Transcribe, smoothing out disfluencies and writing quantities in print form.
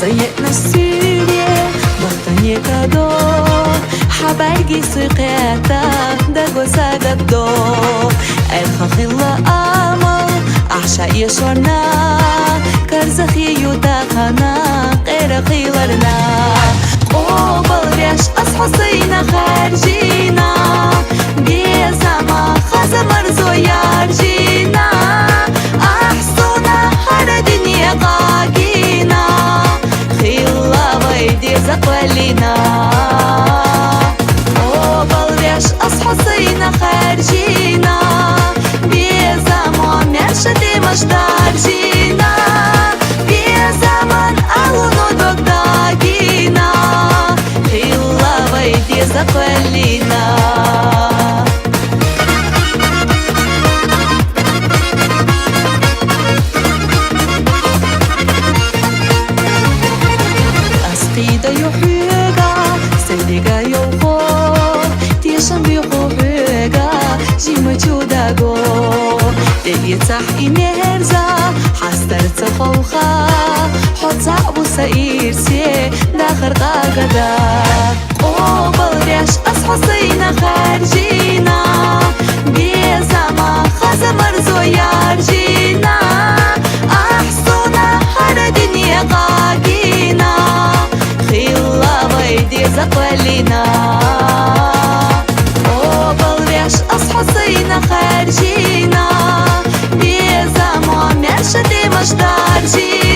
زيقنا السيرية بطنية كادو حبايجي سقياتا دقو ساقدو الخخ الله آمل أعشاء يشورنا كرزخي يوتاقنا غير خيلرنا قوبل ريش أصحصينا خارجينا بيزاما خزا مرزو يارجينا أحصونا هر دنيا قاقينا خيلا ويدي زقوالينا قوبل ريش أصحصينا خارجينا بيزاما مرشدي مجدار جينا بيزامان أهونو دقداقينا خيلا ويدي زقوالينا قيدا يحيقا سيديقا يوخو تيشن بيخوحيقا جيما جوداقو تيتح إنهرزا حستر تخوخا حط صعبو سايرسي داخر قاقدا قوبل ريش أصحصينا خارجينا بيزاما خزا مرزو يارجينا أحصونا هر دنيا قاقينا خيلا ويدي زقوالينا قوبل ريش أصحصينا خارجينا بيزاما مرشدي مجدار جينا